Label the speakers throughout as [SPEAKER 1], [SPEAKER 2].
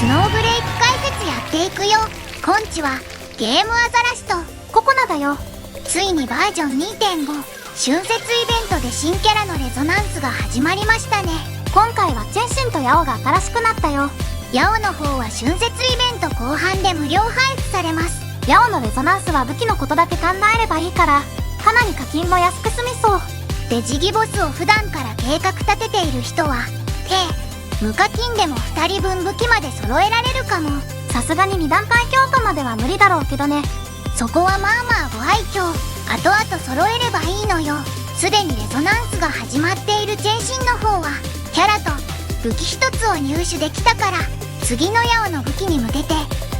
[SPEAKER 1] スノーブレイク解説やっていくよ。こんちはゲームアザラシと
[SPEAKER 2] ココナだよ。
[SPEAKER 1] ついにバージョン 2.5 春節イベントで新キャラのレゾナンスが始まりましたね。
[SPEAKER 2] 今回はチェンシンとヤオが新しくなったよ。
[SPEAKER 1] ヤオの方は春節イベント後半で無料配布されます。
[SPEAKER 2] ヤオのレゾナンスは武器のことだけ考えればいいからかなり課金も安く済みそう。
[SPEAKER 1] デジギボスを普段から計画立てている人は無課金でも2人分武器まで揃えられるかも。
[SPEAKER 2] さすがに2段階強化までは無理だろうけどね。
[SPEAKER 1] そこはまあまあご愛嬌。後々揃えればいいのよ。すでにレゾナンスが始まっているチェンシンの方はキャラと武器1つを入手できたから次のヤオの武器に向けて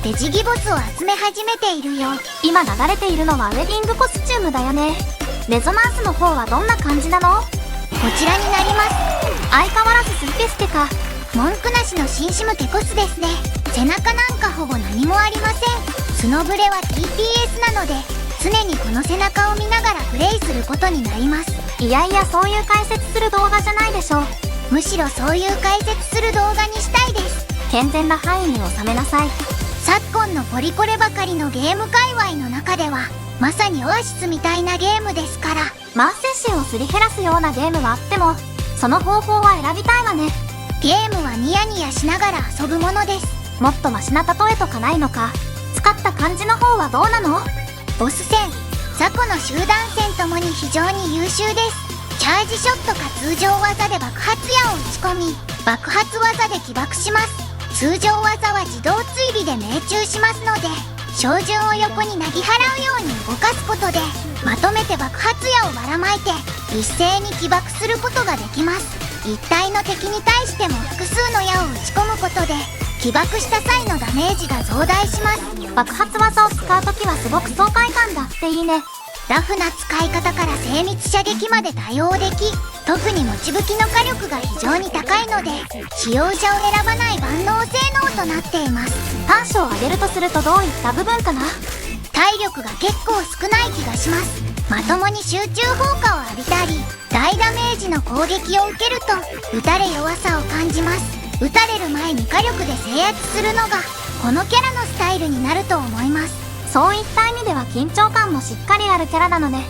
[SPEAKER 1] デジギボスを集め始めているよ。
[SPEAKER 2] 今流れているのはウェディングコスチュームだよね。レゾナンスの方はどんな感じなの？
[SPEAKER 1] こちらになります。
[SPEAKER 2] 相変わらずスルケスケか。
[SPEAKER 1] 文句なしの新シムケコスですね。背中なんかほぼ何もありません。スノブレは TPS なので常にこの背中を見ながらプレイすることになります。
[SPEAKER 2] いやいや、そういう解説する動画じゃないでしょ。
[SPEAKER 1] むしろそういう解説する動画にしたいです。
[SPEAKER 2] 健全な範囲に収めなさい。
[SPEAKER 1] 昨今のポリコレばかりのゲーム界隈の中ではまさにオアシスみたいなゲームですから。
[SPEAKER 2] 慢性心をすり減らすようなゲームはあってもその方法は選びたいわね。
[SPEAKER 1] ゲームはニヤニヤしながら遊ぶものです。
[SPEAKER 2] もっとマシな例えとかないのか。使った感じの方はどうなの？
[SPEAKER 1] ボス戦、雑魚の集団戦ともに非常に優秀です。チャージショットか通常技で爆発矢を打ち込み爆発技で起爆します。通常技は自動追尾で命中しますので照準を横になぎ払うように動かすことでまとめて爆発矢をばらまいて一斉に起爆することができます。一体の敵に対しても複数の矢を打ち込むことで起爆した際のダメージが増大します。
[SPEAKER 2] 爆発技を使うときはすごく爽快感があっていいね。
[SPEAKER 1] ラフな使い方から精密射撃まで対応でき特に持ち武器の火力が非常に高いので使用者を選ばない万能性能となっています。
[SPEAKER 2] 短所を上げるとするとどういった部分かな？
[SPEAKER 1] 体力が結構少ない気がします。まともに集中砲火を浴びたり大ダメージの攻撃を受けると撃たれ弱さを感じます。撃たれる前に火力で制圧するのがこのキャラのスタイルになると思います。
[SPEAKER 2] そういった意味では緊張感もしっかりあるキャラなのね。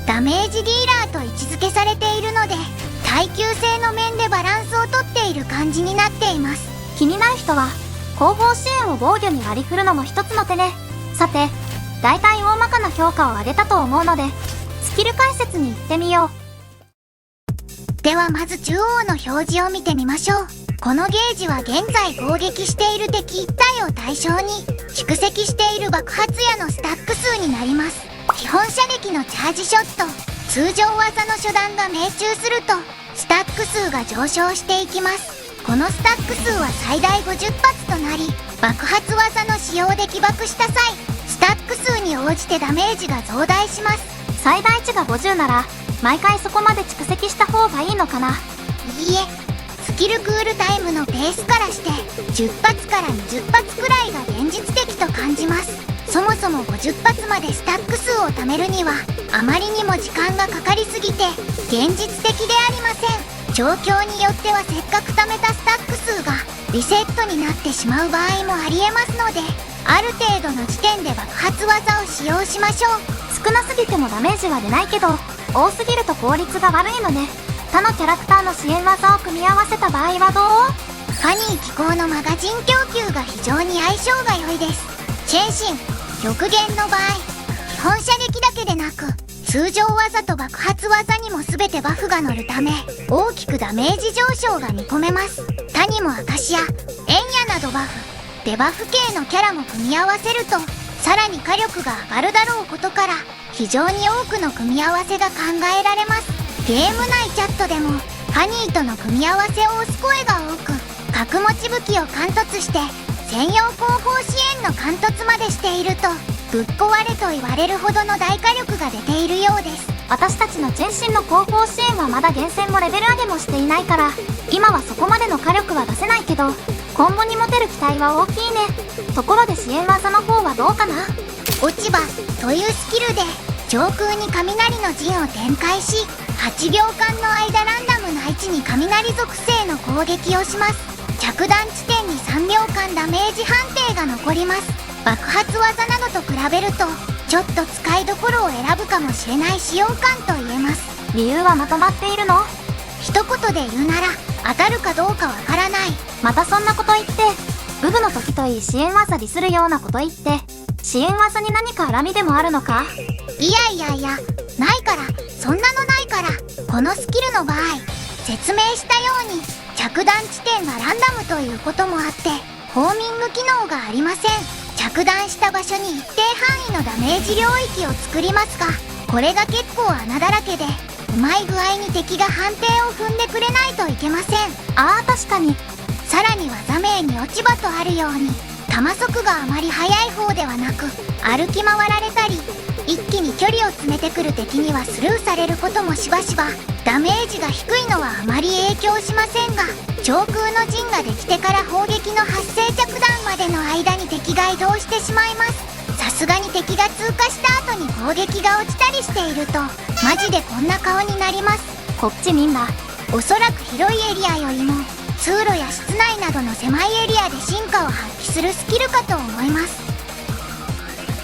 [SPEAKER 1] ダメージディーラーと位置づけされているので耐久性の面でバランスをとっている感じになっています。
[SPEAKER 2] 気になる人は後方支援を防御に割り振るのも一つの手ね。さて、大体大まかな評価を上げたと思うのでスキル解説に行ってみよう。
[SPEAKER 1] ではまず中央の表示を見てみましょう。このゲージは現在攻撃している敵1体を対象に蓄積している爆発矢のスタック数になります。基本射撃のチャージショット、通常技の初段が命中するとスタック数が上昇していきます。このスタック数は最大50発となり爆発技の使用で起爆した際スタック数に応じてダメージが増大します。
[SPEAKER 2] 最大値が50なら毎回そこまで蓄積した方がいいのかな？
[SPEAKER 1] いいえ、スキルクールタイムのペースからして10発から20発くらいが現実的と感じます。そもそも50発までスタック数を貯めるにはあまりにも時間がかかりすぎて現実的でありません。状況によってはせっかく貯めたスタック数がリセットになってしまう場合もありえますのである程度の時点で爆発技を使用しましょう。
[SPEAKER 2] 少なすぎてもダメージは出ないけど多すぎると効率が悪いのね。他のキャラクターの支援技を組み合わせた場合はどう？
[SPEAKER 1] ファニー機構のマガジン供給が非常に相性が良いです。チェンシン、極限の場合基本射撃だけでなく通常技と爆発技にも全てバフが乗るため大きくダメージ上昇が見込めます。他にもアカシア、エンヤなどバフ、デバフ系のキャラも組み合わせるとさらに火力が上がるだろうことから非常に多くの組み合わせが考えられます。ゲーム内チャットでもファニーとの組み合わせを押す声が多く核持ち武器を貫突して専用後方支援の貫突までしているとぶっ壊れと言われるほどの大火力が出ているようです。
[SPEAKER 2] 私たちのチェンシンの後方支援はまだ厳選もレベル上げもしていないから今はそこまでの火力は出せないけど今後に持てる期待は大きいね。ところで支援技の方はどうかな？
[SPEAKER 1] 落ち葉というスキルで上空に雷の陣を展開し8秒間の間ランダムな位置に雷属性の攻撃をします。着弾地点に3秒間ダメージ判定が残ります。爆発技などと比べるとちょっと使いどころを選ぶかもしれない使用感と言えます。
[SPEAKER 2] 理由はまとまっているの？
[SPEAKER 1] 一言で言うなら当たるかどうかわからない。
[SPEAKER 2] またそんなこと言って、ブブの時といい支援技にするようなこと言って、支援技に何か恨みでもあるのか？
[SPEAKER 1] いや、ないから、そんなのないから。このスキルの場合、説明したように着弾地点がランダムということもあってホーミング機能がありません。着弾した場所に一定範囲のダメージ領域を作りますが、これが結構穴だらけでうまい具合に敵が判定を踏んでくれないといけません。
[SPEAKER 2] ああ、確かに。
[SPEAKER 1] さらに技名に落ち葉とあるように弾速があまり速い方ではなく、歩き回られたり一気に距離を詰めてくる敵にはスルーされることもしばしば。ダメージが低いのはあまり影響しませんが、上空の陣ができてから砲撃の発生着弾までの間に敵が移動してしまいます。さすがに敵が通過した後に攻撃が落ちたりしているとマジでこんな顔になります。
[SPEAKER 2] こっちみんな。
[SPEAKER 1] おそらく広いエリアよりも通路や室内などの狭いエリアで進化を発揮するスキルかと思います。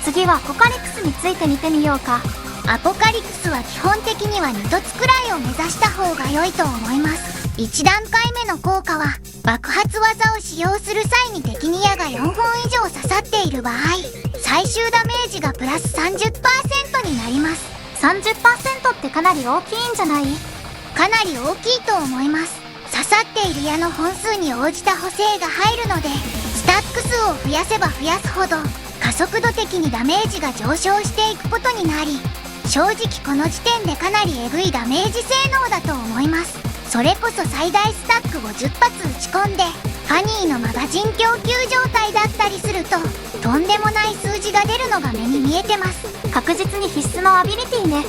[SPEAKER 2] 次はアポカリクスについて見てみようか。
[SPEAKER 1] アポカリクスは基本的には2凸くらいを目指した方が良いと思います。1段階目の効果は爆発技を使用する際に敵に矢が4本以上刺さっている場合、最終ダメージがプラス 30% になります。
[SPEAKER 2] 30% ってかなり大きいんじゃない？
[SPEAKER 1] かなり大きいと思います。刺さっている矢の本数に応じた補正が入るので、スタック数を増やせば増やすほど加速度的にダメージが上昇していくことになり、正直この時点でかなりエグいダメージ性能だと思います。それこそ最大スタック50発打ち込んでファニーのマガジン供給状態だったりするととんでもない数字が出るのが目に見えてます。
[SPEAKER 2] 確実に必須のアビリティね。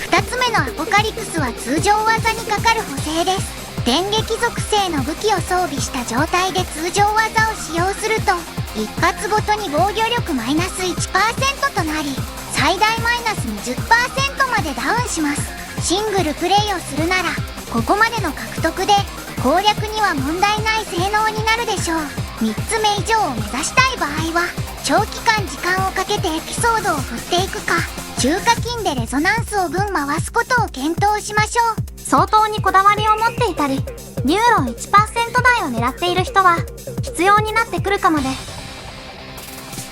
[SPEAKER 1] 2つ目のアポカリクスは通常技にかかる補正です。電撃属性の武器を装備した状態で通常技を使用すると一発ごとに防御力マイナス 1% となり、最大マイナス 20% までダウンします。シングルプレイをするならここまでの獲得で攻略には問題ない性能になるでしょう。3つ目以上を目指したい場合は長期間時間をかけてエピソードを振っていくか、中華金でレゾナンスを分回すことを検討しましょう。
[SPEAKER 2] 相当にこだわりを持っていたり、ニューロン 1% 台を狙っている人は必要になってくるかもね。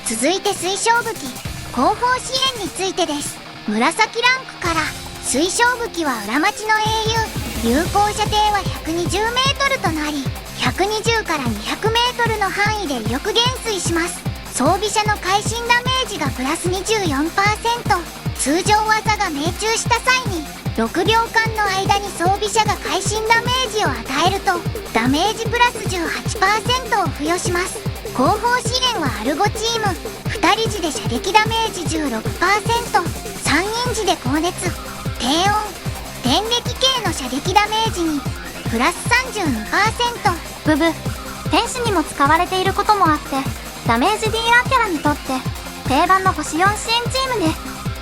[SPEAKER 1] 続いて水晶武器後方支援についてです。紫ランクから水晶武器は裏町の英雄、有効射程は 120m となり、120から 200m の範囲で威力減衰します。装備者の会心ダメージがプラス 24%、 通常技が命中した際に6秒間の間に装備者が会心ダメージを与えるとダメージプラス 18% を付与します。後方支援はアルゴチーム、2人時で射撃ダメージ 16%、 3人時で高熱、低温、電撃系の射撃ダメージにプラス 32%。
[SPEAKER 2] ブブ、天使にも使われていることもあって、ダメージディーラーキャラにとって定番の星4支援チームね。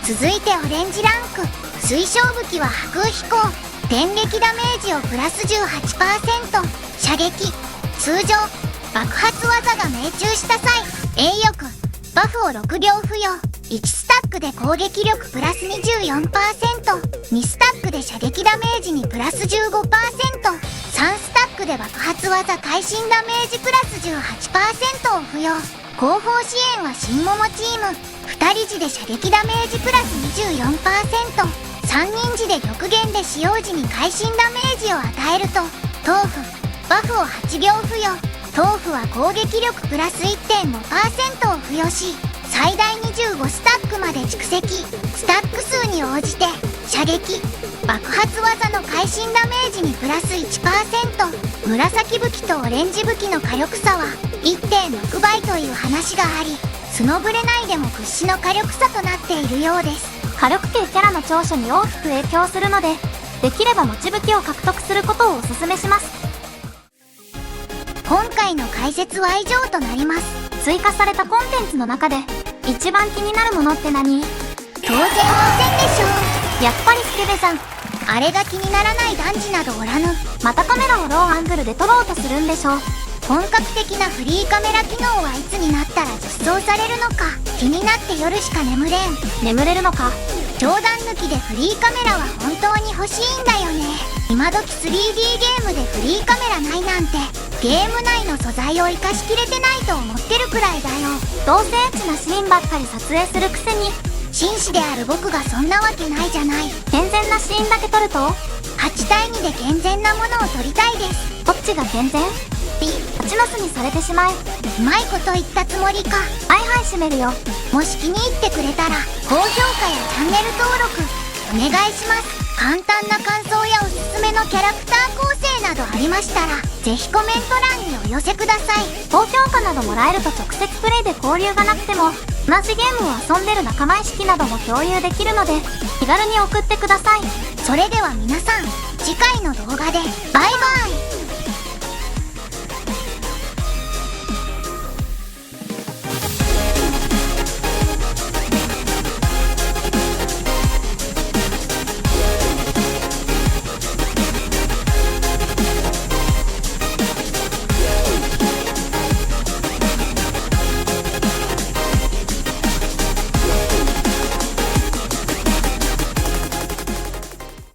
[SPEAKER 1] 続いてオレンジランク水晶武器は破空飛行、電撃ダメージをプラス 18%、 射撃、通常、爆発技が命中した際、栄力、バフを6秒付与、1スタックで攻撃力プラス 24%、 2スタックで射撃ダメージにプラス 15%、 3スタックで爆発技会心ダメージプラス 18% を付与。後方支援は新桃チーム、2人時で射撃ダメージプラス 24%、 3人時で極限で使用時に会心ダメージを与えると豆腐、バフを8秒付与。豆腐は攻撃力プラス 1.5% を付与し、最大25スタックまで蓄積、スタック数に応じて射撃、爆発技の会心ダメージにプラス 1%、 紫武器とオレンジ武器の火力差は 1.6 倍という話があり、スノブレ内でも屈指の火力差となっているようです。
[SPEAKER 2] 火力系キャラの長所に大きく影響するので、できれば持ち武器を獲得することをお勧めします。
[SPEAKER 1] 今回の解説は以上となります。
[SPEAKER 2] 追加されたコンテンツの中で一番気になるものって何？
[SPEAKER 1] 当然温泉でしょう。
[SPEAKER 2] やっぱりスケベじゃん。
[SPEAKER 1] あれが気にならない男児などおらぬ。
[SPEAKER 2] またカメラをローアングルで撮ろうとするんでしょう。
[SPEAKER 1] 本格的なフリーカメラ機能はいつになったら実装されるのか気になって夜しか眠れん。
[SPEAKER 2] 眠れるのか。
[SPEAKER 1] 冗談抜きでフリーカメラは本当に欲しいんだよね。今時 3D ゲームでフリーカメラないなんてゲーム内の素材を生かしきれてないと思ってるくらいだよ。
[SPEAKER 2] どうせエッチなシーンばっかり撮影するくせに。
[SPEAKER 1] 紳士である僕がそんなわけないじゃない。
[SPEAKER 2] 健全なシーンだけ撮ると
[SPEAKER 1] 8対2で健全なものを撮りたいです。
[SPEAKER 2] どっちが健全？8マスにされてしまえ。
[SPEAKER 1] うまいこと言ったつもりか。
[SPEAKER 2] はいはい閉めるよ。
[SPEAKER 1] もし気に入ってくれたら高評価やチャンネル登録お願いします。簡単な感想やおすすめのキャラクター構成などありましたらぜひコメント欄にお寄せください。
[SPEAKER 2] 高評価などもらえると直接プレイで交流がなくても同じゲームを遊んでる仲間意識なども共有できるので気軽に送ってください。
[SPEAKER 1] それでは皆さん次回の動画でバイバイ。